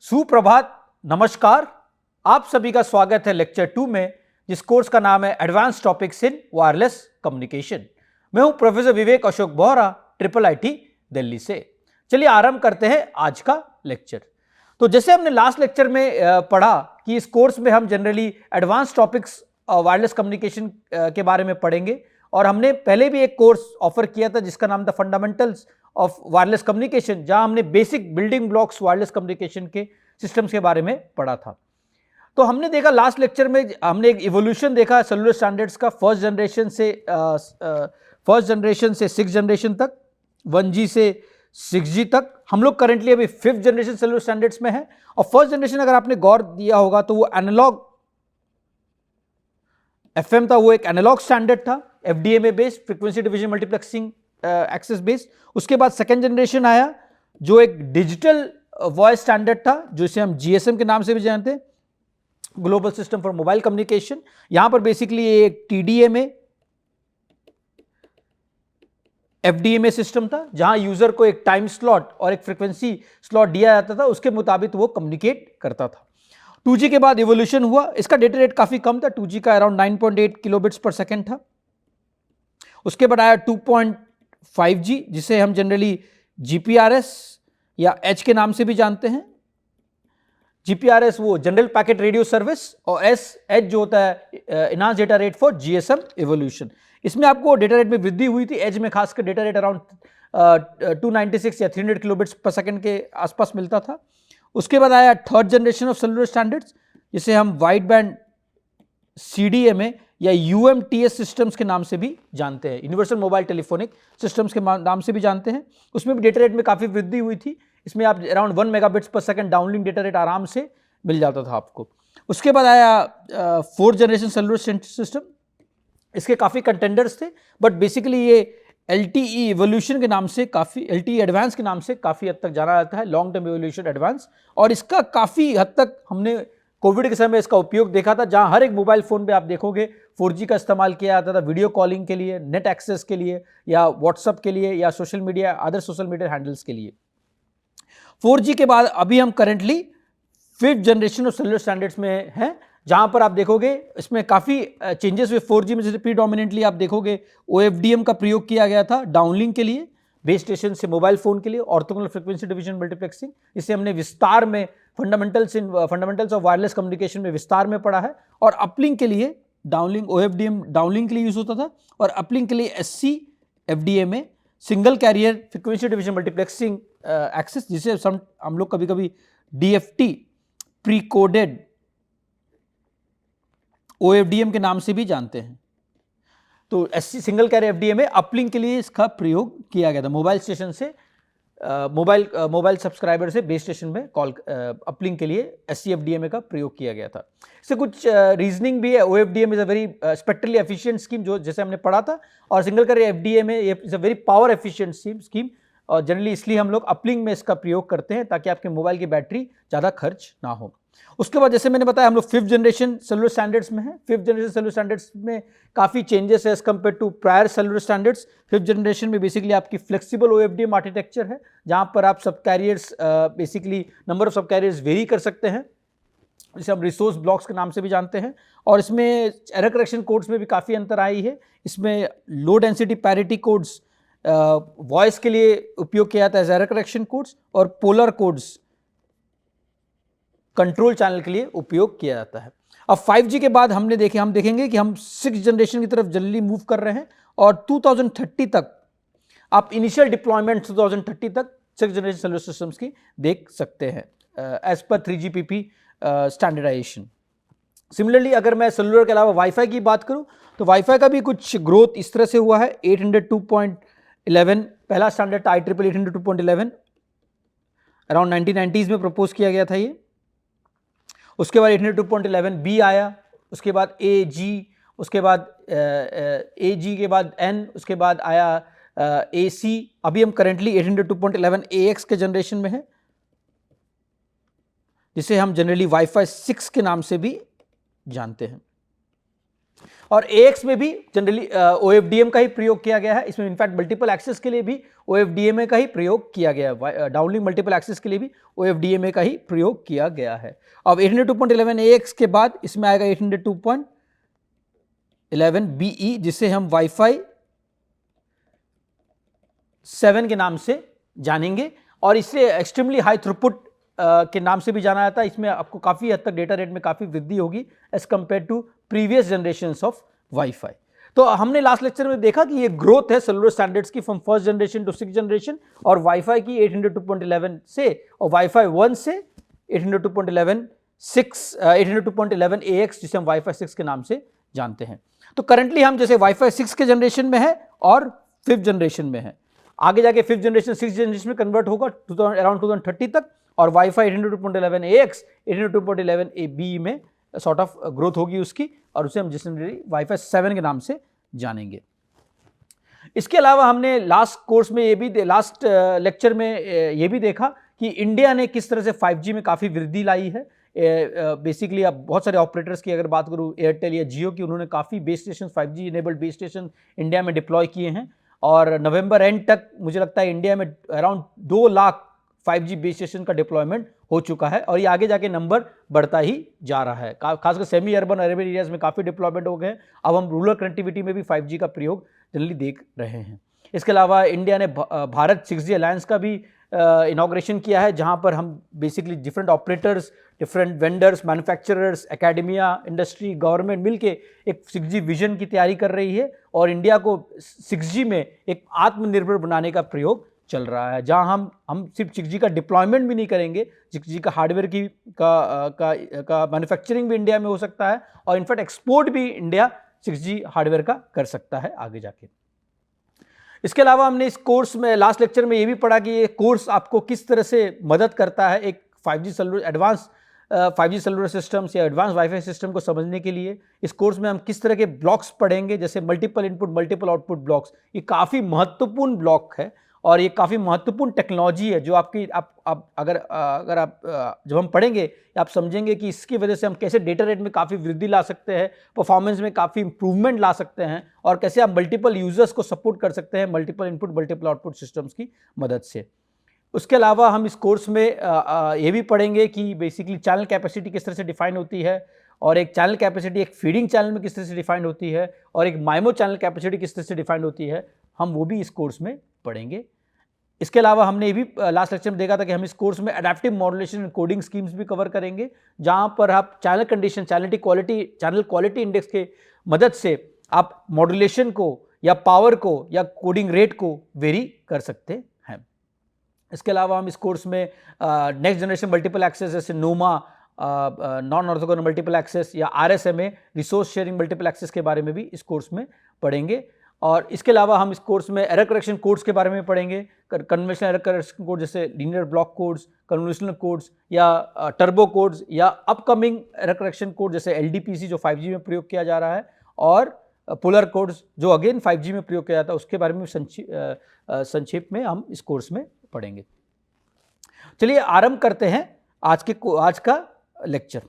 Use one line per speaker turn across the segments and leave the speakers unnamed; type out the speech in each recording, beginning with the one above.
सुप्रभात, नमस्कार। आप सभी का स्वागत है लेक्चर 2 में, जिस कोर्स का नाम है advance topics in wireless communication. मैं हूं professor Vivek Ashok Bohra, triple IT Delhi से। चलिए आरंभ करते हैं आज का लेक्चर। तो जैसे हमने लास्ट लेक्चर में पढ़ा कि इस कोर्स में हम generally advance topics wireless communication के बारे में पढ़ेंगे, और हमने पहले भी एक कोर्स ऑफर किया था जिसका नाम था फंडामेंटल्स ऑफ वायरलेस कम्युनिकेशन, जहां हमने basic building blocks wireless communication के सिस्टम्स के बारे में पढ़ा था। तो हमने देखा लास्ट लेक्चर में, हमने एक इवोल्यूशन देखा सेलुलर स्टैंडर्ड्स का, फर्स्ट जनरेशन से 6th जनरेशन तक, 1G से 6G तक। हम लोग करेंटली अभी 5th जनरेशन सेलुलर स्टैंडर्ड्स में है। और फर्स्ट जनरेशन अगर आपने गौर दिया होगा तो वो एनालॉग FM था, वो एक एनालॉग स्टैंडर्ड था, FDMA based, frequency division multiplexing access based. उसके बाद सेकेंड जनरेशन आया जो एक डिजिटल वॉइस स्टैंडर्ड था, जिसे हम GSM के नाम से भी जानते हैं, global system for mobile communication. यहां पर बेसिकली एक TDMA FDMA सिस्टम था, जहां यूजर को एक टाइम स्लॉट और एक फ्रीक्वेंसी स्लॉट दिया जाता था, उसके मुताबिक वो कम्युनिकेट करता था। 2G के बाद इवोल्यूशन हुआ, इसका डेटा रेट काफी कम था, 2G का अराउंड 9.8 किलोबिट्स पर सेकेंड था। उसके बाद आया 2.5G, जिसे हम जनरली GPRS या H के नाम से भी जानते हैं। GPRS वो जनरल पैकेट रेडियो सर्विस, और H जो होता है enhance data rate for GSM evolution. इसमें आपको डेटा रेट में वृद्धि हुई थी। H में खासकर डेटा रेट अराउंड 296 या 300 किलोबिट्स पर सेकेंड के आसपास मिलता था। उसके बाद आया third generation of cellular standards, जिसे हम वाइड बैंड CDMA या UMTS सिस्टम्स के नाम से भी जानते हैं, यूनिवर्सल मोबाइल टेलीफोनिक सिस्टम्स के नाम से भी जानते हैं। उसमें भी डेटा रेट में काफ़ी वृद्धि हुई थी। इसमें आप अराउंड 1 मेगाबिट्स पर सेकंड डाउनलिंक डेटा रेट आराम से मिल जाता था आपको। उसके बाद आया फोर्थ जनरेशन सेलुलर सिस्टम। इसके काफ़ी कंटेंडर्स थे, बट बेसिकली ये LTE इवोल्यूशन के नाम से, काफ़ी LTE एडवांस के नाम से काफ़ी हद तक जाना जाता है, लॉन्ग टर्म इवोल्यूशन एडवांस। और इसका काफ़ी हद तक हमने कोविड के समय इसका उपयोग देखा था, जहां हर एक मोबाइल फोन पे आप देखोगे 4G का इस्तेमाल किया जाता था, वीडियो कॉलिंग के लिए, नेट एक्सेस के लिए, या व्हाट्सएप के लिए, या social media, other social media handles के लिए। 4G के बाद अभी हम currently 5th generation of cellular standards में हैं, जहां पर आप देखोगे इसमें काफ़ी चेंजेस हुए 4G में। जैसे प्रीडोमिनेंटली आप देखोगे OFDM का प्रयोग किया गया था डाउनलिंक के लिए, बेस स्टेशन से मोबाइल फोन के लिए, ऑर्थोगोनल फ्रीक्वेंसी डिवीजन मल्टीप्लेक्सिंग, इसे हमने विस्तार में फंडामेंटल्स ऑफ वायरलेस कम्युनिकेशन में विस्तार में पढ़ा है। और अपलिंक के लिए डाउनलिंक, OFDM डाउनलिंक के लिए यूज होता था, और अपलिंक के लिए SC FDMA single carrier frequency division multiplexing access, जिसे हम लोग कभी कभी DFT प्री कोडेड OFDM के नाम से भी जानते हैं। तो SC single carrier FDMA uplink के लिए इसका प्रयोग किया गया था, मोबाइल स्टेशन से मोबाइल सब्सक्राइबर से बेस स्टेशन में कॉल अपलिंक के लिए SC FDMA का प्रयोग किया गया था। इससे कुछ रीजनिंग भी है। OFDM is a very spectrally efficient scheme, जो जैसे हमने पढ़ा था, और single carrier FDMA is a very power efficient scheme, और जनरली इसलिए हम लोग अपलिंक में इसका प्रयोग करते हैं, ताकि आपके मोबाइल की बैटरी ज़्यादा खर्च ना हो। उसके बाद जैसे मैंने बताया, हम लोग 5th जनरेशन सेलुलर स्टैंडर्ड्स में हैं। 5th जनरेशन सेलुलर स्टैंडर्ड्स में काफ़ी चेंजेस है as compare to prior cellular standards. 5th generation में बेसिकली आपकी फ्लेक्सिबल OFDM आर्किटेक्चर है, जहाँ पर आप subcarriers basically number of subcarriers vary कर सकते हैं, जिसे हम रिसोर्स ब्लॉक्स के नाम से भी जानते हैं। और इसमें एरर करेक्शन कोड्स में भी काफ़ी अंतर आई है। इसमें low density parity codes voice के लिए उपयोग किया जाता है एरर करेक्शन कोड्स, और पोलर कोड्स कंट्रोल चैनल के लिए उपयोग किया जाता है। अब 5G के बाद हम देखेंगे कि हम 6th जनरेशन की तरफ जल्दी मूव कर रहे हैं, और 2030 तक आप इनिशियल डिप्लॉयमेंट 2030 तक 6th जनरेशन सेलुलर सिस्टम्स की देख सकते हैं as per 3GPP standardisation. Similarly अगर मैं सेलुलर के अलावा वाईफाई की बात करूं, तो वाईफाई का भी कुछ ग्रोथ इस तरह से हुआ है। 802.11 पहला स्टैंडर्ड था, IEEE 802.11 अराउंड 1990s में प्रपोज किया गया था ये। उसके बाद 802.11b आया, उसके बाद AG, उसके बाद AG के बाद N, उसके बाद आया AC। अभी हम करेंटली 802.11 AX के जनरेशन में है, जिसे हम जनरली वाईफाई 6 के नाम से भी जानते हैं। और AX में भी जनरली OFDM का ही प्रयोग किया गया है। इसमें इनफैक्ट मल्टीपल एक्सेस के लिए भी OFDMA का ही प्रयोग किया गया है। डाउनलिंक मल्टीपल एक्सेस के लिए भी OFDMA का ही प्रयोग किया गया है। अब 802.11 AX के बाद इसमें आएगा 802.11 BE, जिसे हम वाईफाई 7 के नाम से जानेंगे और इसे एक्सट्रीमली हाई थ्रूपुट के नाम से भी जाना जाता है। इसमें आपको काफ़ी हद तक डेटा रेट में काफ़ी वृद्धि होगी as compare to previous generations of WiFi. तो हमने लास्ट लेक्चर में देखा कि ये ग्रोथ है सेलुलर स्टैंडर्ड्स की from first generation to 6th generation, और वाईफाई की 802.11 से और वाईफाई 1 से 802.11 AX, जिसे हम वाईफाई 6 के नाम से जानते हैं। तो करंटली हम जैसे वाईफाई 6 के जनरेशन में है और 5th जनरेशन में है। आगे जाके 5th जनरेशन 6th जनरेशन में कन्वर्ट होगा अराउंड 2030 तक, और वाईफाई 802.11 AX 802.11 AB में सॉर्ट ऑफ ग्रोथ होगी उसकी, और उसे हम जनरली वाईफाई 7 के नाम से जानेंगे। इसके अलावा हमने लास्ट कोर्स में लास्ट लेक्चर में ये भी देखा कि इंडिया ने किस तरह से 5G में काफ़ी वृद्धि लाई है। बेसिकली अब बहुत सारे ऑपरेटर्स की अगर बात करूँ, एयरटेल या जियो की, उन्होंने काफ़ी base station 5G enabled base station India में डिप्लॉय किए हैं, और नवंबर एंड तक मुझे लगता है इंडिया में around 2 lakh 5G base station का डिप्लॉयमेंट हो चुका है, और ये आगे जाके नंबर बढ़ता ही जा रहा है। खासकर सेमी अर्बन एरियाज में काफ़ी डिप्लॉयमेंट हो गए। अब हम रूरल कनेक्टिविटी में भी 5G का प्रयोग जनरली देख रहे हैं। इसके अलावा इंडिया ने भारत 6G अलायंस का भी इनॉग्रेशन किया है, जहां पर हम basically different operators, different vendors, manufacturers, academia, industry, government मिलके एक 6G विजन की तैयारी कर रही है, और इंडिया को 6G में एक आत्मनिर्भर बनाने का प्रयोग चल रहा है, जहां हम सिर्फ 6G का डिप्लॉयमेंट भी नहीं करेंगे, 6G का हार्डवेयर का मैन्युफैक्चरिंग भी इंडिया में हो सकता है, और इनफैक्ट एक्सपोर्ट भी इंडिया 6G हार्डवेयर का कर सकता है आगे जाके। इसके अलावा हमने इस कोर्स में लास्ट लेक्चर में ये भी पढ़ा कि ये कोर्स आपको किस तरह से मदद करता है एक 5G cellular advance 5G cellular systems या एडवांस वाईफाई सिस्टम को समझने के लिए। इस कोर्स में हम किस तरह के ब्लॉक्स पढ़ेंगे, जैसे multiple input multiple output blocks. ये काफ़ी महत्वपूर्ण ब्लॉक है और ये काफ़ी महत्वपूर्ण टेक्नोलॉजी है, जो आपकी अगर आप जब हम पढ़ेंगे आप समझेंगे कि इसकी वजह से हम कैसे डेटा रेट में काफ़ी वृद्धि ला सकते हैं, परफॉर्मेंस में काफ़ी इंप्रूवमेंट ला सकते हैं, और कैसे आप मल्टीपल यूजर्स को सपोर्ट कर सकते हैं multiple input multiple output systems की मदद से। उसके अलावा हम इस कोर्स में ये भी पढ़ेंगे कि बेसिकली चैनल कैपेसिटी किस तरह से डिफाइन होती है, और एक चैनल कैपेसिटी एक फीडिंग चैनल में किस तरह से डिफाइन होती है, और एक माइमो चैनल कैपेसिटी किस तरह से डिफाइन होती है, हम वो भी इस कोर्स में पढ़ेंगे। इसके अलावा हमने ये भी लास्ट लेक्चर में देखा था कि हम इस कोर्स में adaptive modulation and coding schemes भी कवर करेंगे, जहां पर आप channel condition, channel quality index के मदद से आप मॉड्यूलेशन को या पावर को या कोडिंग रेट को वेरी कर सकते हैं। इसके अलावा हम इस कोर्स में नेक्स्ट जनरेशन मल्टीपल एक्सेस जैसे NOMA, non orthogonal multiple access या RSMA resource sharing multiple access के बारे में भी इस कोर्स में पढ़ेंगे। और इसके अलावा हम इस कोर्स में एरर करेक्शन कोड्स के बारे में पढ़ेंगे, कन्वेंशनल एरर करेक्शन कोड जैसे linear block codes, conventional codes या टर्बो कोड्स, या अपकमिंग एरर करेक्शन कोड जैसे LDPC जो 5G में प्रयोग किया जा रहा है, और पोलर कोड्स जो अगेन 5G में प्रयोग किया जाता है, उसके बारे में संक्षेप में हम इस कोर्स में पढ़ेंगे। चलिए आरंभ करते हैं आज का लेक्चर।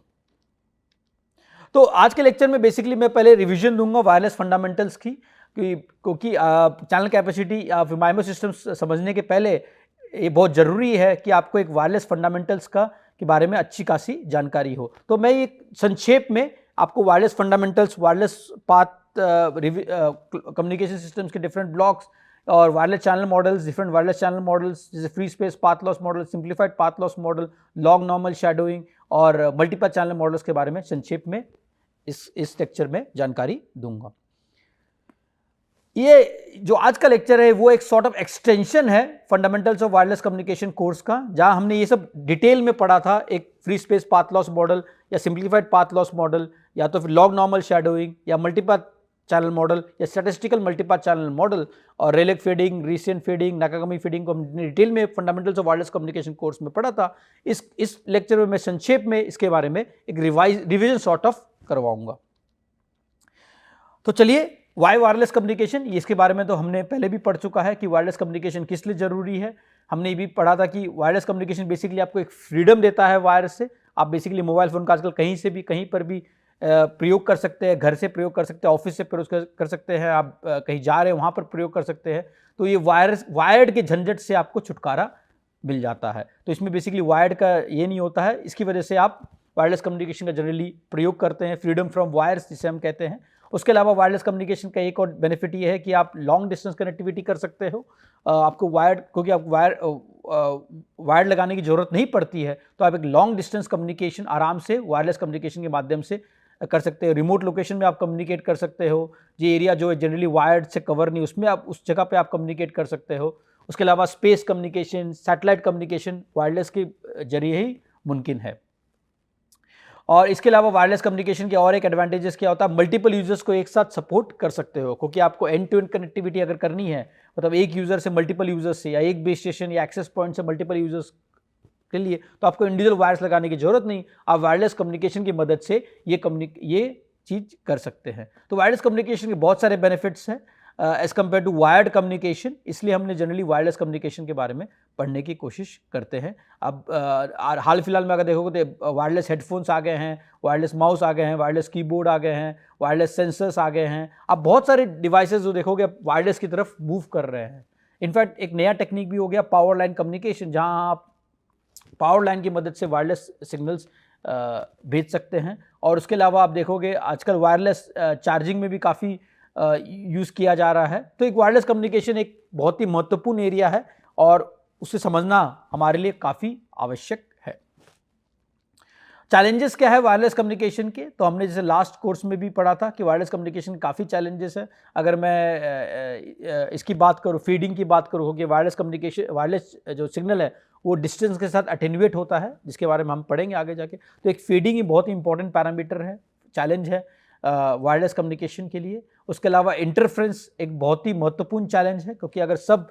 तो आज के लेक्चर में बेसिकली मैं पहले रिवीजन दूंगा वायरलेस फंडामेंटल्स की, क्योंकि चैनल कैपेसिटी या माइमो सिस्टम्स समझने के पहले ये बहुत ज़रूरी है कि आपको एक वायरलेस फंडामेंटल्स के बारे में अच्छी खासी जानकारी हो। तो मैं एक संक्षेप में आपको wireless fundamentals, wireless path communication systems के डिफरेंट ब्लॉक्स और wireless channel models, different wireless channel models जैसे free space path loss model, simplified path loss model, log normal shadowing और मल्टीपल चैनल मॉडल्स के बारे में संक्षेप में इस लेक्चर में जानकारी दूंगा। ये जो आज का लेक्चर है वो एक सॉर्ट ऑफ एक्सटेंशन है fundamentals of wireless communication course का, जहां हमने ये सब डिटेल में पढ़ा था। एक free space path loss model या सिंप्लीफाइड पाथ लॉस मॉडल, या तो फिर लॉग नॉर्मल शैडोइंग या मल्टीपाथ चैनल मॉडल या स्टैटिस्टिकल मल्टीपाथ चैनल मॉडल, और रेलेक फीडिंग, रीसेंट फीडिंग, नाकागामी फीडिंग को हमने डिटेल में fundamentals of wireless communication course में पढ़ा था। इस लेक्चर में मैं संक्षेप में इसके बारे में एक रिविजन सॉर्ट ऑफ करवाऊंगा। तो चलिए, वाई वायरलेस कम्युनिकेशन, इसके बारे में तो हमने पहले भी पढ़ चुका है कि वायरलेस कम्युनिकेशन किस लिए जरूरी है। हमने ये भी पढ़ा था कि वायरलेस कम्युनिकेशन बेसिकली आपको एक फ्रीडम देता है वायर से। आप बेसिकली मोबाइल फ़ोन का आजकल कहीं से भी कहीं पर भी प्रयोग कर सकते हैं, घर से प्रयोग कर सकते हैं, ऑफिस से प्रयोग कर सकते हैं, आप कहीं जा रहे हैं वहाँ पर प्रयोग कर सकते हैं। तो ये वायर्ड के झंझट से आपको छुटकारा मिल जाता है। तो इसमें बेसिकली वायर्ड का ये नहीं होता है, इसकी वजह से आप वायरलेस कम्युनिकेशन का जनरली प्रयोग करते हैं, फ्रीडम फ्रॉम वायर्स जिसे हम कहते हैं। उसके अलावा वायरलेस कम्युनिकेशन का एक और बेनिफिट ये है कि आप लॉन्ग डिस्टेंस कनेक्टिविटी कर सकते हो। आपको वायर, क्योंकि आप वायर लगाने की ज़रूरत नहीं पड़ती है, तो आप एक लॉन्ग डिस्टेंस कम्युनिकेशन आराम से वायरलेस कम्युनिकेशन के माध्यम से कर सकते हो। रिमोट लोकेशन में आप कम्युनिकेट कर सकते हो, जो एरिया जो जनरली वायर्ड से कवर नहीं, उसमें आप उस जगह पे आप कम्युनिकेट कर सकते हो। उसके अलावा space communication, satellite communication wireless के जरिए ही मुमकिन है। और इसके अलावा वायरलेस कम्युनिकेशन के और एक एडवांटेजेस क्या होता है, मल्टीपल यूजर्स को एक साथ सपोर्ट कर सकते हो, क्योंकि आपको एंड टू एंड कनेक्टिविटी अगर करनी है, मतलब एक यूजर से मल्टीपल यूजर्स से, या एक बेस स्टेशन या एक्सेस पॉइंट से मल्टीपल यूजर्स के लिए, तो आपको इंडिविजुअल वायर्स लगाने की जरूरत नहीं, आप वायरलेस कम्युनिकेशन की मदद से ये चीज कर सकते हैं। तो वायरलेस कम्युनिकेशन के बहुत सारे बेनिफिट्स हैं as compare to wired communication, इसलिए हमने जनरली वायरलेस कम्युनिकेशन के बारे में पढ़ने की कोशिश करते हैं। अब हाल फिलहाल में अगर देखोगे तो वायरलेस हेडफोन्स आ गए हैं, वायरलेस माउस आ गए हैं, वायरलेस कीबोर्ड आ गए हैं, वायरलेस सेंसर्स आ गए हैं। अब बहुत सारे डिवाइसेस जो देखोगे वायरलेस की तरफ मूव कर रहे हैं। इनफैक्ट एक नया टेक्निक भी हो गया पावर लाइन कम्युनिकेशन, जहाँ आप पावर लाइन की मदद से वायरलेस सिग्नल्स भेज सकते हैं। और उसके अलावा आप देखोगे आजकल वायरलेस चार्जिंग में भी काफ़ी यूज़ किया जा रहा है। तो एक वायरलेस कम्युनिकेशन एक बहुत ही महत्वपूर्ण एरिया है और उसे समझना हमारे लिए काफ़ी आवश्यक है। चैलेंजेस क्या है वायरलेस कम्युनिकेशन के, तो हमने जैसे लास्ट कोर्स में भी पढ़ा था कि वायरलेस कम्युनिकेशन काफ़ी चैलेंजेस है। अगर मैं इसकी बात करूँ, फीडिंग की बात करूँ, कि वायरलेस कम्युनिकेशन, वायरलेस जो सिग्नल है वो डिस्टेंस के साथ अटेन्यूएट होता है, जिसके बारे में हम पढ़ेंगे आगे जाके। तो एक फीडिंग ही बहुत ही इंपॉर्टेंट पैरामीटर है, चैलेंज है वायरलेस कम्युनिकेशन के लिए। उसके अलावा इंटरफ्रेंस एक बहुत ही महत्वपूर्ण चैलेंज है, क्योंकि अगर सब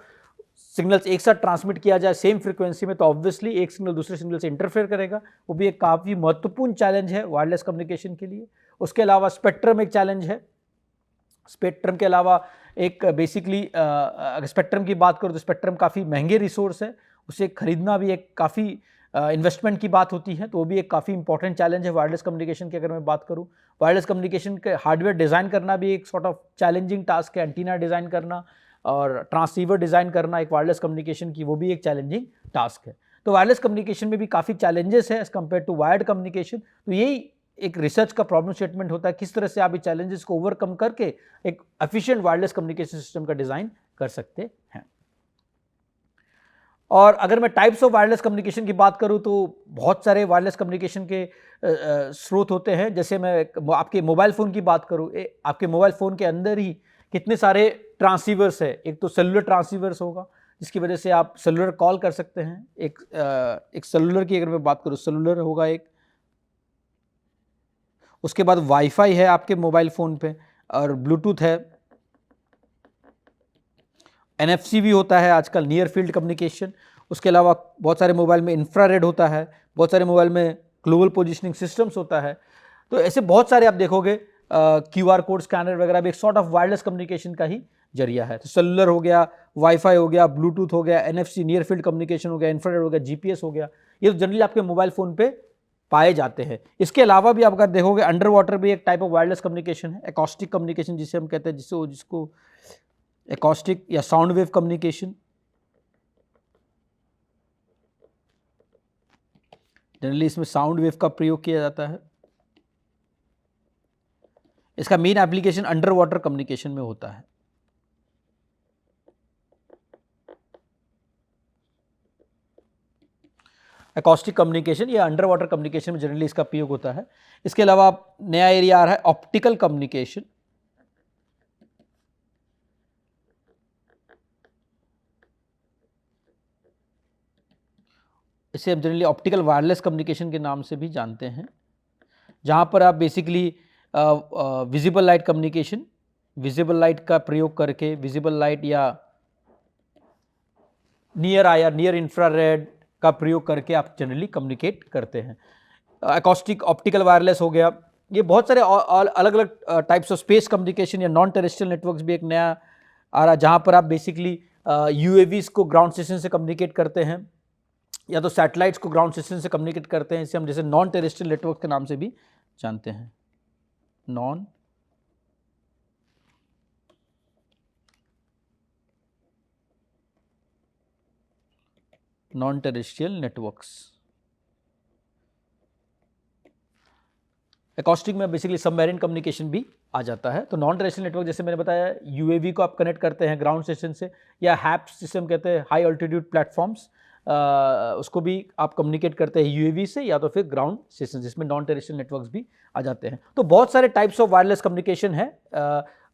सिग्नल्स एक साथ ट्रांसमिट किया जाए सेम फ्रीक्वेंसी में, तो ऑब्वियसली एक सिग्नल दूसरे सिग्नल से इंटरफेयर करेगा, वो भी एक काफ़ी महत्वपूर्ण चैलेंज है वायरलेस कम्युनिकेशन के लिए। उसके अलावा स्पेक्ट्रम एक चैलेंज है। स्पेक्ट्रम के अलावा एक बेसिकली अगर स्पेक्ट्रम की बात करो तो स्पेक्ट्रम काफ़ी महंगे रिसोर्स है, उसे खरीदना भी एक काफ़ी इन्वेस्टमेंट की बात होती है, तो वो भी एक काफ़ी इंपॉर्टेंट चैलेंज है वायरलेस कम्युनिकेशन की। अगर मैं बात करूँ, वायरलेस कम्युनिकेशन के हार्डवेयर डिज़ाइन करना भी एक सॉर्ट ऑफ चैलेंजिंग टास्क है। एंटीना डिज़ाइन करना और ट्रांसीवर डिज़ाइन करना एक वायरलेस कम्युनिकेशन की, वो भी एक चैलेंजिंग टास्क है। तो वायरलेस कम्युनिकेशन में भी काफ़ी चैलेंजेस है as compare to wired communication. तो यही एक रिसर्च का प्रॉब्लम स्टेटमेंट होता है, किस तरह से आप इस चैलेंजेस को ओवरकम करके एक एफिशिएंट वायरलेस कम्युनिकेशन सिस्टम का डिज़ाइन कर सकते हैं। और अगर मैं टाइप्स ऑफ वायरलेस कम्युनिकेशन की बात करूं, तो बहुत सारे वायरलेस कम्युनिकेशन के स्रोत होते हैं। जैसे मैं आपके मोबाइल फ़ोन की बात करूं, आपके मोबाइल फ़ोन के अंदर ही कितने सारे ट्रांसीवर्स है। एक तो सेलुलर ट्रांसीवर्स होगा, जिसकी वजह से आप सेलुलर कॉल कर सकते हैं। एक सेलुलर की अगर मैं बात करूं, सेलुलर होगा एक। उसके बाद वाईफाई है आपके मोबाइल फ़ोन पे, और ब्लूटूथ है, NFC भी होता है आजकल, नियर फील्ड कम्युनिकेशन। उसके अलावा बहुत सारे मोबाइल में इंफ्रारेड होता है, बहुत सारे मोबाइल में ग्लोबल पोजिशनिंग सिस्टम्स होता है। तो ऐसे बहुत सारे आप देखोगे QR कोड स्कैनर वगैरह भी एक सॉर्ट ऑफ वायरलेस कम्युनिकेशन का ही जरिया है। तो सेलुलर हो गया, वाईफाई हो गया, ब्लूटूथ हो गया, NFC नियर फील्ड कम्युनिकेशन हो गया, इंफ्रारेड हो गया, GPS हो गया, ये तो जनरली आपके मोबाइल फ़ोन पे पाए जाते हैं। इसके अलावा भी आप अगर देखोगे, अंडर वाटर भी एक टाइप ऑफ वायरलेस कम्युनिकेशन है, एकॉस्टिक कम्युनिकेशन जिसे हम कहते हैं, जिसको एकॉस्टिक या साउंड वेव कम्युनिकेशन। जनरली इसमें साउंड वेव का प्रयोग किया जाता है। इसका main application under water communication में होता है। एकॉस्टिक कम्युनिकेशन या अंडर वाटर कम्युनिकेशन में जनरली इसका प्रयोग होता है। इसके अलावा नया एरिया आ रहा है ऑप्टिकल कम्युनिकेशन। इसे हम जनरली ऑप्टिकल वायरलेस कम्युनिकेशन के नाम से भी जानते हैं, जहाँ पर आप basically visible light communication, visible light का प्रयोग करके, विजिबल लाइट या नियर IR, नियर इंफ्रारेड का प्रयोग करके आप जनरली कम्युनिकेट करते हैं। एकॉस्टिक ऑप्टिकल वायरलेस हो गया। ये बहुत सारे अलग अलग टाइप्स ऑफ स्पेस कम्युनिकेशन या नॉन टेरेस्ट्रियल नेटवर्क्स भी एक नया आ रहा है, जहाँ पर आप बेसिकली UAVs को ग्राउंड स्टेशन से कम्युनिकेट करते हैं, या तो सैटेलाइट्स को ग्राउंड स्टेशन से कम्युनिकेट करते हैं। इसे हम जैसे नॉन टेरेस्ट्रियल नेटवर्क के नाम से भी जानते हैं। Non terrestrial networks. एकॉस्टिक में बेसिकली सबमरीन कम्युनिकेशन भी आ जाता है। तो नॉन टेरेस्ट्रियल नेटवर्क जैसे मैंने बताया, यूएवी को आप कनेक्ट करते हैं ग्राउंड स्टेशन से, या हैप्स जिसे हम कहते हैं हाई ऑल्टीट्यूड प्लेटफॉर्म्स, उसको भी आप कम्युनिकेट करते हैं यूएवी से या तो फिर ग्राउंड स्टेशन, जिसमें नॉन टेरेस्ट्रियल नेटवर्क्स भी आ जाते हैं। तो बहुत सारे टाइप्स ऑफ वायरलेस कम्युनिकेशन है।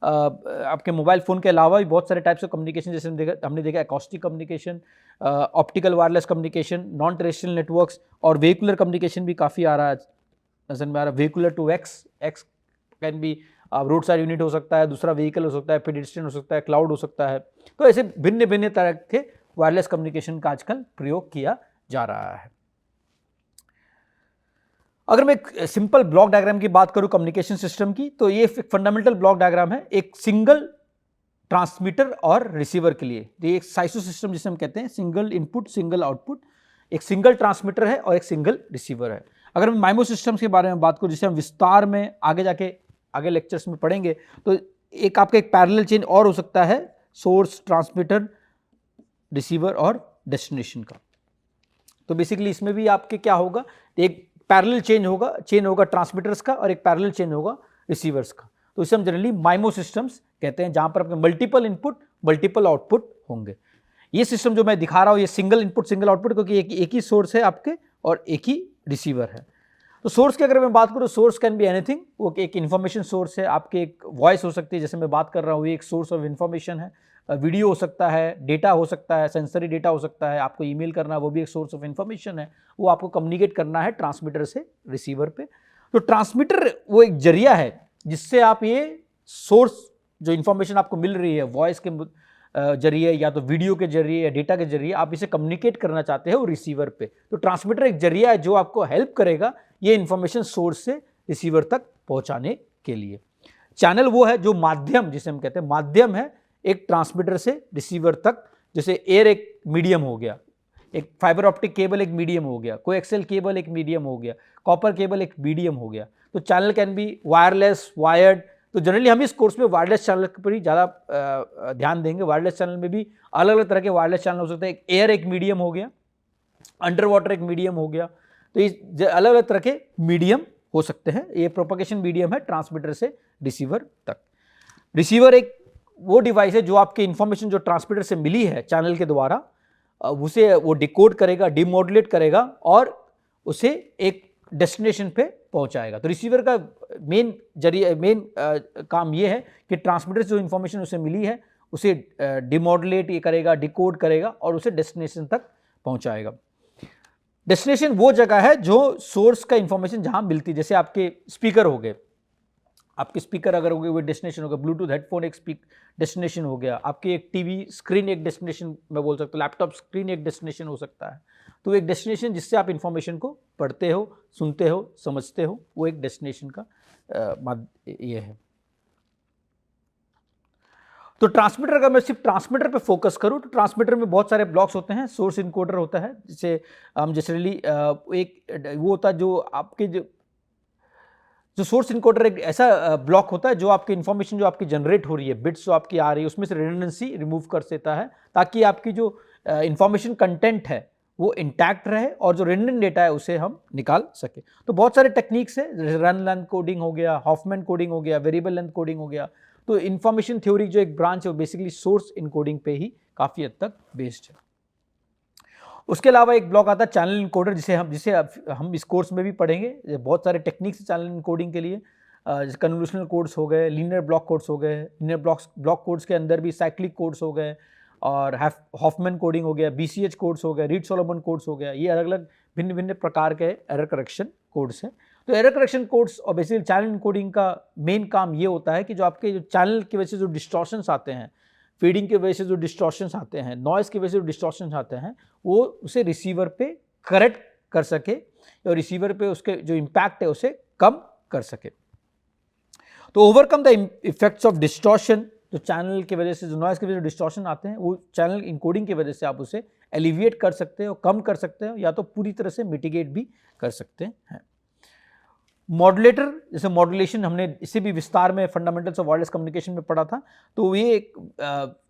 आपके मोबाइल फ़ोन के अलावा भी बहुत सारे टाइप्स ऑफ कम्युनिकेशन, जैसे हमने देखा acoustic communication, optical wireless communication, non terrestrial networks, और वेहिकुलर कम्युनिकेशन भी काफ़ी आ रहा है नजर में आ रहा है। Vehicular to X can be road side unit हो सकता है, दूसरा व्हीकल हो सकता है, पेडेस्ट्रियन हो सकता है, क्लाउड हो सकता है। तो ऐसे भिन्न भिन्न तरह के वायरलेस कम्युनिकेशन का आजकल प्रयोग किया जा रहा है। अगर मैं एक सिंपल ब्लॉक डायग्राम की बात करूं कम्युनिकेशन सिस्टम की, तो ये एक फंडामेंटल ब्लॉक डायग्राम है एक सिंगल ट्रांसमीटर और रिसीवर के लिए। ये एक साइसो सिस्टम जिसे हम कहते हैं, सिंगल इनपुट सिंगल आउटपुट, एक सिंगल ट्रांसमीटर है और एक सिंगल रिसीवर है। अगर मैं माइमो सिस्टम्स के बारे में बात करूं, जिसे हम विस्तार में आगे लेक्चर्स में पढ़ेंगे, तो एक आपका एक पैरेलल चेन और हो सकता है, सोर्स, ट्रांसमीटर, रिसीवर और डेस्टिनेशन का। तो बेसिकली इसमें भी आपके क्या होगा, एक पैरेलल चेन होगा ट्रांसमीटर्स का, और एक पैरेलल चेन होगा रिसीवर्स का। तो इसे हम जनरली माइमो सिस्टम्स कहते हैं, जहां पर आपके मल्टीपल इनपुट मल्टीपल आउटपुट होंगे। ये सिस्टम जो मैं दिखा रहा हूं, ये सिंगल इनपुट सिंगल आउटपुट, क्योंकि एक ही सोर्स है आपके और एक ही रिसीवर है। तो सोर्स की अगर मैं बात करूं, सोर्स कैन बी एनीथिंग, वो एक इन्फॉर्मेशन सोर्स है, आपके एक वॉइस हो सकती है, जैसे मैं बात कर रहा हूँ, ये एक सोर्स ऑफ इन्फॉर्मेशन है, वीडियो हो सकता है, डेटा हो सकता है, सेंसरी डेटा हो सकता है, आपको ईमेल करना है, वो भी एक सोर्स ऑफ इन्फॉर्मेशन है, वो आपको कम्युनिकेट करना है ट्रांसमीटर से रिसीवर पे। तो ट्रांसमीटर वो एक जरिया है जिससे आप ये सोर्स, जो इन्फॉर्मेशन आपको मिल रही है वॉइस के जरिए या तो वीडियो के जरिए या डेटा के जरिए, आप इसे कम्युनिकेट करना चाहते हो रिसीवर पे। तो ट्रांसमीटर एक जरिया है जो आपको हेल्प करेगा ये इन्फॉर्मेशन सोर्स से रिसीवर तक पहुंचाने के लिए। चैनल वो है जो माध्यम, जिसे हम कहते हैं माध्यम है, एक ट्रांसमीटर से रिसीवर तक। जैसे एयर एक मीडियम हो गया, एक फाइबर ऑप्टिक केबल एक मीडियम हो गया, कोएक्सियल केबल एक मीडियम हो गया, कॉपर केबल एक मीडियम हो गया। तो channel can be wireless, wired. तो जनरली हम इस कोर्स में वायरलेस चैनल पर ही ज़्यादा ध्यान देंगे। वायरलेस चैनल में भी अलग अलग तरह के वायरलेस चैनल हो सकते हैं। एयर एक मीडियम हो गया, अंडर वाटर एक मीडियम हो गया। तो ये अलग अलग तरह के मीडियम हो सकते हैं। ये प्रोपगेशन मीडियम है ट्रांसमीटर से रिसीवर तक। रिसीवर एक वो डिवाइस है जो आपकी इंफॉर्मेशन जो ट्रांसमीटर से मिली है चैनल के द्वारा, उसे वो डिकोड करेगा, डिमॉड्यूलेट करेगा और उसे एक डेस्टिनेशन पे पहुंचाएगा। तो रिसीवर का मेन काम ये है कि ट्रांसमीटर से जो इंफॉर्मेशन उसे मिली है उसे डिमॉड्यूलेट ये करेगा, डिकोड करेगा और उसे डेस्टिनेशन तक पहुंचाएगा। डेस्टिनेशन वो जगह है जो सोर्स का इंफॉर्मेशन जहां मिलती है। जैसे आपके स्पीकर हो गए, आपके स्पीकर अगर हो गए वो डेस्टिनेशन हो गया, ब्लूटूथ हेडफोन एक डेस्टिनेशन हो गया, आपकी एक टीवी स्क्रीन एक डेस्टिनेशन मैं बोल सकता हूँ, लैपटॉप स्क्रीन एक डेस्टिनेशन हो सकता है। तो एक डेस्टिनेशन जिससे आप इंफॉर्मेशन को पढ़ते हो, सुनते हो, समझते हो, वो एक डेस्टिनेशन का ये है। तो ट्रांसमीटर, अगर मैं सिर्फ ट्रांसमीटर पे फोकस करूं तो ट्रांसमीटर में बहुत सारे ब्लॉक्स होते हैं। सोर्स इनकोडर होता है, जिसे हम जनरली एक वो होता है जो आपके जो सोर्स इनकोडर एक ऐसा ब्लॉक होता है जो आपकी इंफॉर्मेशन जो आपकी जनरेट हो रही है, बिट्स जो आपकी आ रही है, उसमें से रिडंडेंसी रिमूव कर देता है ताकि आपकी जो इंफॉर्मेशन कंटेंट है वो इंटैक्ट रहे और जो रिडंडेंट डेटा है उसे हम निकाल सके। तो बहुत सारे टेक्निक्स है, रन लेंथ कोडिंग हो गया, हॉफमैन कोडिंग हो गया, वेरिएबल लेंथ कोडिंग हो गया। तो इंफॉर्मेशन थ्योरी जो एक ब्रांच है वो बेसिकली सोर्स इनकोडिंग पे ही काफ़ी हद तक बेस्ड है। उसके अलावा एक ब्लॉक आता है चैनल इनकोडर, जिसे हम इस कोर्स में भी पढ़ेंगे। बहुत सारे टेक्निक्स चैनल इनकोडिंग के लिए, जैसे कन्वोल्यूशनल कोड्स हो गए, लीनियर ब्लॉक कोड्स हो गए, लीनियर ब्लॉक कोड्स के अंदर भी साइक्लिक कोड्स हो गए और हॉफमैन कोडिंग हो गया, BCH कोड्स हो गए, रीड सोलोमन कोड्स हो गया। ये अलग अलग भिन्न भिन्न प्रकार के एरर करेक्शन कोड्स हैं। तो एरर करेक्शन कोड्स और बेसिकली चैनल इनकोडिंग का मेन काम ये होता है कि जो आपके जो चैनल की वजह से जो डिस्टॉर्शंस आते हैं, फीडिंग की वजह से जो डिस्टॉर्शंस आते हैं, नॉइज़ की वजह से जो डिस्टॉर्शंस आते हैं, वो उसे रिसीवर पे करेक्ट कर सके और रिसीवर पे उसके जो इम्पैक्ट है उसे कम कर सके। तो overcome the effects of distortion, जो चैनल की वजह से जो नॉइज़ की वजह से डिस्टॉर्शन आते हैं, वो चैनल इनकोडिंग की वजह से आप उसे एलिविएट कर सकते हो, कम कर सकते हो या तो पूरी तरह से मिटिगेट भी कर सकते हैं। मॉड्यूलेटर, जैसे मॉड्यूलेशन हमने इससे भी विस्तार में फंडामेंटल्स ऑफ वायरलेस कम्युनिकेशन में पढ़ा था, तो ये एक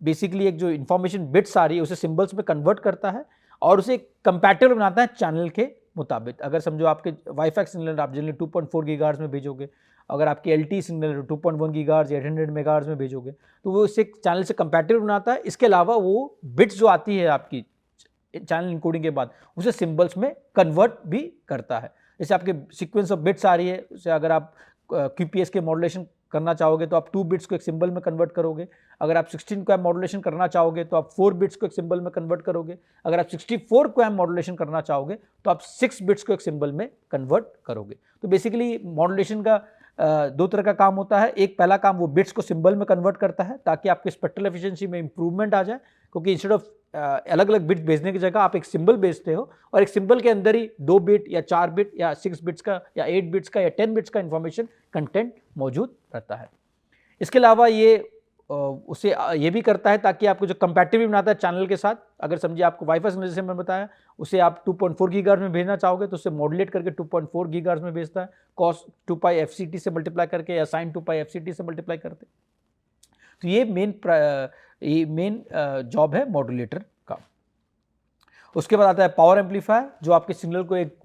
बेसिकली एक जो इन्फॉर्मेशन बिट्स आ रही है उसे सिंबल्स में कन्वर्ट करता है और उसे कंपैटिबल बनाता है चैनल के मुताबिक। अगर समझो आपके वाईफाई सिग्नल आप जनरली 2.4 गीगाहर्ट्ज़ में भेजोगे, अगर आपकी LTE सिग्नल 2.1 गीगाहर्ट्ज़ या 800 मेगाहर्ट्ज़ में भेजोगे तो वो इसे चैनल से कंपैटिबल बनाता है। इसके अलावा वो बिट्स जो आती है आपकी चैनल इनकोडिंग के बाद उसे सिंबल्स में कन्वर्ट भी करता है। जैसे आपके सीक्वेंस ऑफ बिट्स आ रही है, उसे अगर आप QPS के मॉड्यूलेशन करना चाहोगे तो आप 2 बिट्स को एक सिंबल में कन्वर्ट करोगे। अगर आप 16 क्वैम मॉड्यूलेशन करना चाहोगे तो आप 4 बिट्स को एक सिंबल में कन्वर्ट करोगे। अगर आप 64 क्वैम मॉड्यूलेशन करना चाहोगे तो आप 6 बिट्स को एक सिंबल में कन्वर्ट करोगे। तो बेसिकली मॉड्यूलेशन का दो तरह का काम होता है। एक पहला काम वो बिट्स को सिंबल में कन्वर्ट करता है ताकि आपके स्पेक्ट्रल एफिशिएंसी में इंप्रूवमेंट आ जाए, क्योंकि इंस्टेड ऑफ अलग अलग बिट भेजने की जगह आप एक सिंबल भेजते हो और एक सिंबल के अंदर ही 2 बिट या 4 बिट या 6 बिट्स का या 8 बिट्स का या 10 बिट्स का इंफॉर्मेशन कंटेंट मौजूद रहता है। इसके अलावा ये उसे ये भी करता है ताकि आपको जो कंपैटिबिलिटी बनाता है चैनल के साथ। अगर समझिए आपको वाईफाई सिग्नल जैसे मैंने बताया उसे आप 2.4 गीगाहर्ट्ज़ में भेजना चाहोगे तो उसे मॉड्यूलेट करके 2.4 गीगाहर्ट्ज़ में भेजता है, cos 2π FCT से मल्टीप्लाई करके या sin 2π FCT से मल्टीप्लाई करते। तो ये मेन जॉब है मॉड्यूलेटर का। उसके बाद आता है पावर एम्पलीफायर, जो आपके सिग्नल को एक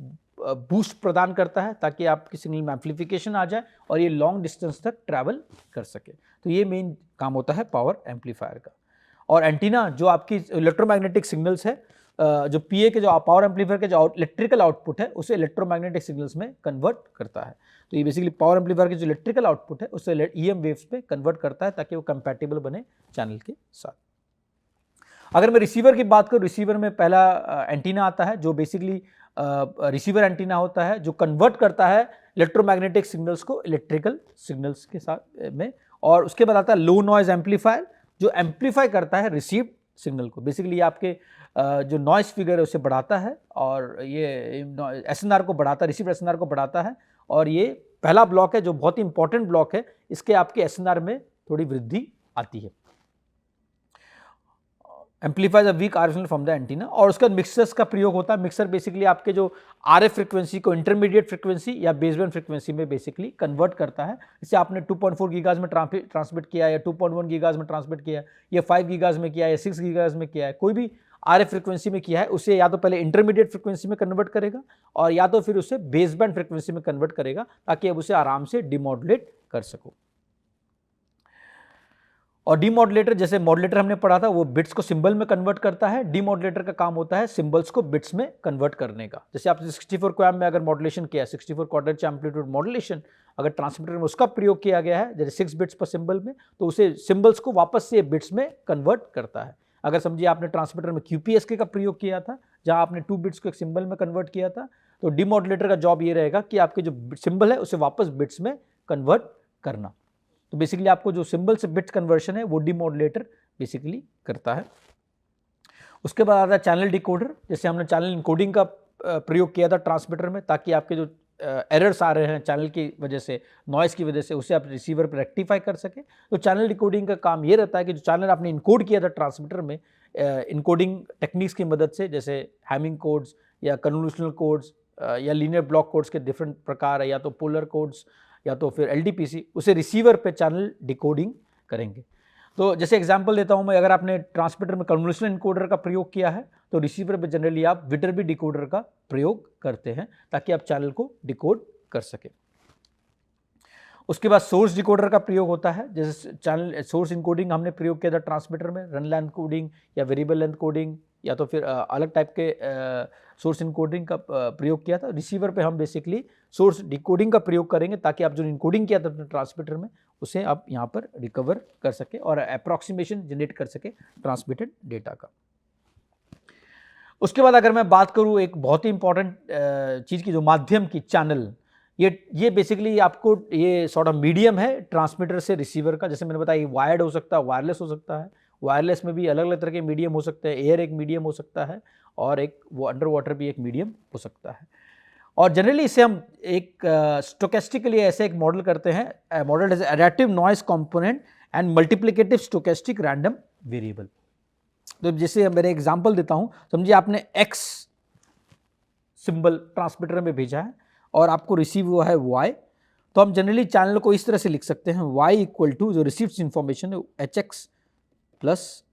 बूस्ट प्रदान करता है ताकि आपके सिग्नल में एम्पलीफिकेशन आ जाए और ये लॉन्ग डिस्टेंस तक ट्रैवल कर सके। तो ये मेन काम होता है पावर एम्पलीफायर का। और एंटीना जो आपकी इलेक्ट्रोमैग्नेटिक सिग्नल्स है, जो PA के जो पावर एम्पलीफायर के जो इलेक्ट्रिकल आउटपुट है उसे इलेक्ट्रोमैग्नेटिक सिग्नल्स में कन्वर्ट करता है। तो ये बेसिकली पावर एम्पलीफायर के जो इलेक्ट्रिकल आउटपुट है उसे EM वेव्स पे कन्वर्ट करता है ताकि वो कंपैटिबल बने चैनल के साथ। अगर मैं रिसीवर की बात करूँ, रिसीवर में पहला एंटीना आता है जो बेसिकली रिसीवर एंटीना होता है जो कन्वर्ट करता है इलेक्ट्रोमैग्नेटिक सिग्नल्स को इलेक्ट्रिकल सिग्नल्स के साथ में। और उसके बाद आता है लो नॉइज एम्पलीफायर जो एम्पलीफाई करता है रिसीव्ड सिग्नल को। बेसिकली आपके जो नॉइज फिगर है उसे बढ़ाता है और ये SNR को बढ़ाता है, रिसीव्ड SNR को बढ़ाता है। और ये पहला ब्लॉक है जो बहुत ही इंपॉर्टेंट ब्लॉक है, इसके आपके SNR में थोड़ी वृद्धि आती है। Amplifies a weak RF signal from the antenna. और उसका मिक्सर्स का प्रयोग होता है। मिक्सर बेसिकली आपके जो RF फ्रिक्वेंसी को इंटरमीडिएट फ्रिक्वेंसी या बेसबैंड फ्रिक्वेंसी में बेसिकली कन्वर्ट करता है। जैसे आपने 2.4 गीगाहर्ट्ज़ में ट्रांसमिट किया या 2.1 गीगाहर्ट्ज़ में ट्रांसमिट किया या 5 गीगाहर्ट्ज़ में किया या 6 गीगाहर्ट्ज़ में किया है, कोई भी RF फ्रिक्वेंसी में किया है उसे या तो पहले इंटरमीडिएट फ्रिक्वेंसी में कन्वर्ट करेगा और या तो फिर उसे बेसबैंड फ्रिक्वेंसी में कन्वर्ट करेगा ताकि अब उसे आराम से डिमॉड्यूलेट कर सको। और डीमॉड्यूलेटर, जैसे मॉड्यूलेटर हमने पढ़ा था वो बिट्स को सिंबल में कन्वर्ट करता है। डीमॉड्यूलेटर का काम होता है सिंबल्स को बिट्स में कन्वर्ट करने का। जैसे आपने 64 क्वैम में अगर मॉड्यूलेशन किया, 64 क्वाड्रेंट एम्पलीट्यूड मॉड्यूलेशन अगर ट्रांसमीटर में उसका प्रयोग किया गया है जैसे 6 बिट्स पर सिंबल में, तो उसे सिंबल्स को वापस से बिट्स में कन्वर्ट करता है। अगर समझिए आपने ट्रांसमीटर में QPSK का प्रयोग किया था जहाँ आपने 2 बिट्स को एक सिंबल में कन्वर्ट किया था, तो डीमॉड्यूलेटर का जॉब ये रहेगा कि आपके जो सिंबल है उसे वापस बिट्स में कन्वर्ट करना। तो बेसिकली आपको जो सिंबल से बिट कन्वर्शन है वो डीमॉड्यूलेटर बेसिकली करता है। उसके बाद आता है चैनल डिकोडर। जैसे हमने चैनल इनकोडिंग का प्रयोग किया था ट्रांसमीटर में ताकि आपके जो एरर्स आ रहे हैं चैनल की वजह से, नॉइस की वजह से, उसे आप रिसीवर पर रेक्टिफाई कर सके। तो चैनल डिकोडिंग का काम ये रहता है कि जो चैनल आपने इनकोड किया था ट्रांसमीटर में इनकोडिंग टेक्निक्स की मदद से, जैसे हैमिंग कोड्स या कन्वोल्यूशनल कोड्स या लीनियर ब्लॉक कोड्स के डिफरेंट प्रकार है, या तो पोलर कोड्स या तो फिर LDPC, उसे रिसीवर पे चैनल डिकोडिंग करेंगे। तो जैसे एग्जांपल देता हूं मैं, अगर आपने ट्रांसमीटर में कन्वोल्यूशनल इनकोडर का प्रयोग किया है तो रिसीवर पे जनरली आप विटरबी डिकोडर का प्रयोग करते हैं ताकि आप चैनल को डिकोड कर सके। उसके बाद सोर्स डिकोडर का प्रयोग होता है। जैसे चैनल सोर्स इनकोडिंग हमने प्रयोग किया था ट्रांसमीटर में, रन लेंथ कोडिंग या वेरिएबल लेंथ कोडिंग या तो फिर अलग टाइप के सोर्स इनकोडिंग का प्रयोग किया था। रिसीवर पे हम बेसिकली सोर्स डिकोडिंग का प्रयोग करेंगे ताकि आप जो इनकोडिंग किया था अपने ट्रांसमीटर में उसे आप यहाँ पर रिकवर कर सके और अप्रॉक्सीमेशन जनरेट कर सके ट्रांसमिटेड डेटा का। उसके बाद अगर मैं बात करूँ एक बहुत ही इंपॉर्टेंट चीज़ की, जो माध्यम की, चैनल, ये बेसिकली आपको ये सॉर्ट ऑफ मीडियम है ट्रांसमीटर से रिसीवर का। जैसे मैंने बताया ये वायर्ड हो सकता है, वायरलेस हो सकता है। वायरलेस में भी अलग अलग तरह के मीडियम हो सकते हैं। एयर एक मीडियम हो सकता है और एक वो अंडर वाटर भी एक मीडियम हो सकता है। और जनरली इसे हम एक स्टोकेस्टिकली ऐसे एक मॉडल करते हैं, model as adaptive noise component and multiplicative stochastic random variable. तो जैसे मैंने एग्जांपल देता हूं, समझिए आपने X सिंबल ट्रांसमीटर में भेजा है और आपको रिसीव हुआ है Y, तो हम जनरली चैनल को इस तरह से लिख सकते हैं, y इक्वल टू जो रिसीव्ड इंफॉर्मेशन है hx प्लस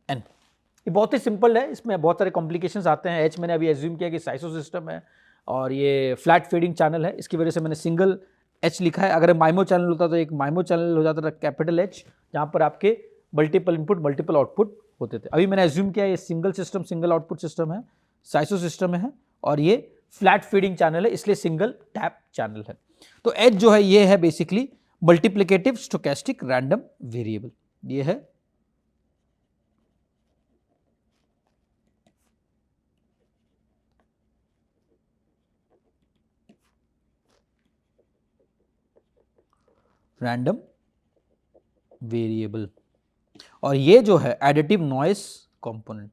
n। ये बहुत ही सिंपल है, इसमें बहुत सारे कॉम्प्लिकेशंस आते हैं। h मैंने अभी एज्यूम किया कि साइसो सिस्टम है और ये फ्लैट फीडिंग चैनल है, इसकी वजह से मैंने सिंगल h लिखा है। अगर माइमो चैनल होता तो एक माइमो चैनल हो जाता था कैपिटल H, जहाँ पर आपके मल्टीपल इनपुट मल्टीपल आउटपुट होते थे। अभी मैंने एज्यूम किया ये single system single output system है, साइसो सिस्टम है और ये फ्लैट फीडिंग चैनल है, इसलिए सिंगल टैप चैनल है। तो H जो है ये है basically multiplicative stochastic random variable, ये है रैंडम वेरिएबल और ये जो है एडिटिव नॉइस कंपोनेंट।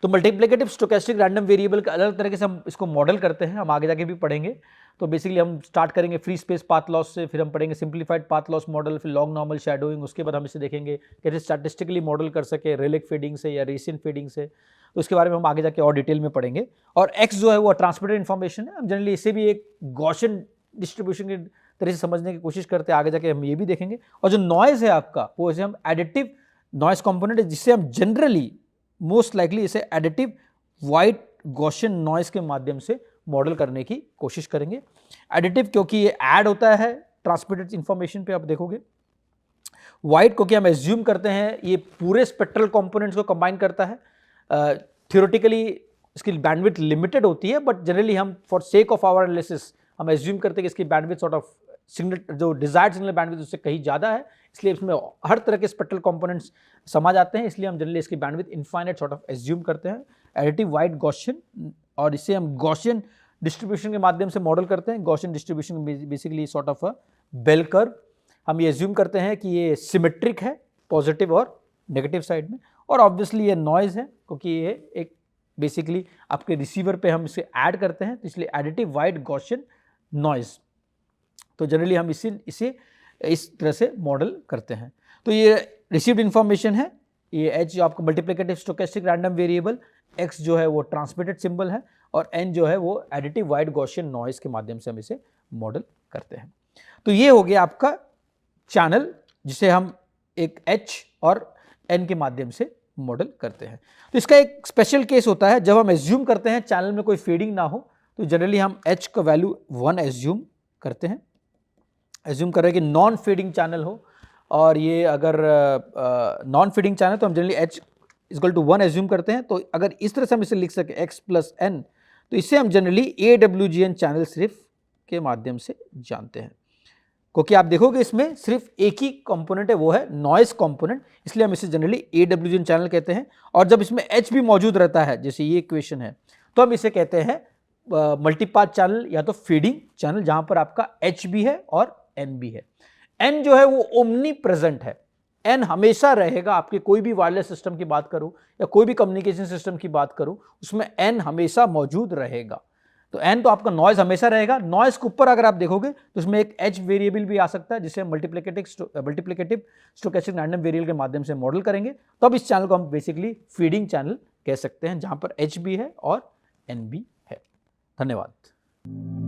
तो मल्टीप्लिकेटिव स्टोकेस्टिक रैंडम वेरिएबल का अलग तरीके से हम इसको मॉडल करते हैं, हम आगे जाके भी पढ़ेंगे। तो बेसिकली हम स्टार्ट करेंगे फ्री स्पेस पाथ लॉस से, फिर हम पढ़ेंगे सिंप्लीफाइड पाथ लॉस मॉडल, फिर लॉन्ग नॉर्मल शैडोइंग, उसके बाद हम इसे देखेंगे कैसे स्टैटिस्टिकली मॉडल कर सके रेलिक फीडिंग से या रेसिन फीडिंग से। तो उसके बारे में हम आगे जाके और डिटेल में पढ़ेंगे। और एक्स जो है वो ट्रांसमिटेड इन्फॉर्मेशन है, हम जनरली इसे भी एक गॉसियन डिस्ट्रीब्यूशन की तरह से समझने की कोशिश करते हैं, आगे जाके हम ये भी देखेंगे। और जो नॉइज है आपका वो इसे हम एडिटिव नॉइज कंपोनेंट है, जिससे हम जनरली मोस्ट लाइकली इसे एडिटिव वाइट गॉसियन नॉइज के माध्यम से मॉडल करने की कोशिश करेंगे। एडिटिव क्योंकि ये ऐड होता है ट्रांसमिटेड इंफॉर्मेशन पे, आप देखोगे। वाइट क्योंकि हम एज्यूम करते हैं ये पूरे स्पेक्ट्रल कंपोनेंट्स को कंबाइन करता है। थियोरेटिकली इसकी बैंडविड्थ लिमिटेड होती है, बट जनरली हम for sake of our analysis हम एज्यूम करते हैं कि इसकी बैंडविड्थ सॉर्ट ऑफ सिग्नल जो डिजायर्ड सिग्नल बैंडविड्थ उससे कहीं ज़्यादा है, इसलिए इसमें हर तरह के स्पेक्ट्रल कंपोनेंट्स समा जाते हैं, इसलिए हम जनरली इसकी bandwidth infinite sort of assume करते हैं। एडिटिव वाइट गॉसियन, और इसे हम गॉसियन डिस्ट्रीब्यूशन के माध्यम से मॉडल करते हैं। Gaussian distribution basically sort of a bell curve. हम ये एज्यूम करते हैं कि ये सिमेट्रिक है पॉजिटिव और नेगेटिव साइड में, और ऑब्वियसली ये नॉइज है क्योंकि ये एक बेसिकली आपके रिसीवर पे हम इसे ऐड करते हैं, तो इसलिए एडिटिव वाइट गॉसियन नॉइज। तो जनरली हम इसे इस तरह से मॉडल करते हैं। तो ये रिसीव्ड इंफॉर्मेशन है, ये H जो आपको multiplicative stochastic random variable, X जो है वो ट्रांसमिटेड सिंबल है, और N जो है वो एडिटिव वाइट गॉसियन नॉइज के माध्यम से हम इसे मॉडल करते हैं। तो ये हो गया आपका चैनल, जिसे हम एक H और N के माध्यम से मॉडल करते हैं। तो इसका एक स्पेशल केस होता है जब हम एज्यूम करते हैं चैनल में कोई फीडिंग ना हो, तो जनरली हम H का वैल्यू 1 एज्यूम करते हैं। एज्यूम कर रहे हैं कि नॉन फीडिंग चैनल हो, और ये अगर नॉन फीडिंग चैनल तो हम generally H equal to 1 assume करते हैं। तो अगर इस तरह से हम इसे लिख सके X प्लस N, तो इसे हम जनरली AWGN चैनल सिर्फ के माध्यम से जानते हैं, क्योंकि आप देखोगे इसमें सिर्फ एक ही कंपोनेंट है, वो है नॉइस कंपोनेंट, इसलिए हम इसे जनरली AWGN चैनल कहते हैं। और जब इसमें H भी मौजूद रहता है, जैसे ये इक्वेशन है, तो हम इसे कहते हैं मल्टीपाथ चैनल या तो फीडिंग चैनल, जहां पर आपका H भी है और N भी है। N जो है वो ओमनी प्रेजेंट है, N हमेशा रहेगा। आपके कोई भी वायरलेस सिस्टम की बात करूं या कोई भी कम्युनिकेशन सिस्टम की बात करूं, उसमें N हमेशा मौजूद रहेगा। तो N तो आपका नॉइज हमेशा रहेगा। नॉइज के ऊपर अगर आप देखोगे तो उसमें एक H वेरिएबल भी आ सकता है, जिसे मल्टीप्लिकेटिव स्टोकेस्टिक रैंडम वेरिएबल के माध्यम से मॉडल करेंगे। तो अब इस चैनल को हम बेसिकली फीडिंग चैनल कह सकते हैं, जहां पर H भी है और N भी है। धन्यवाद।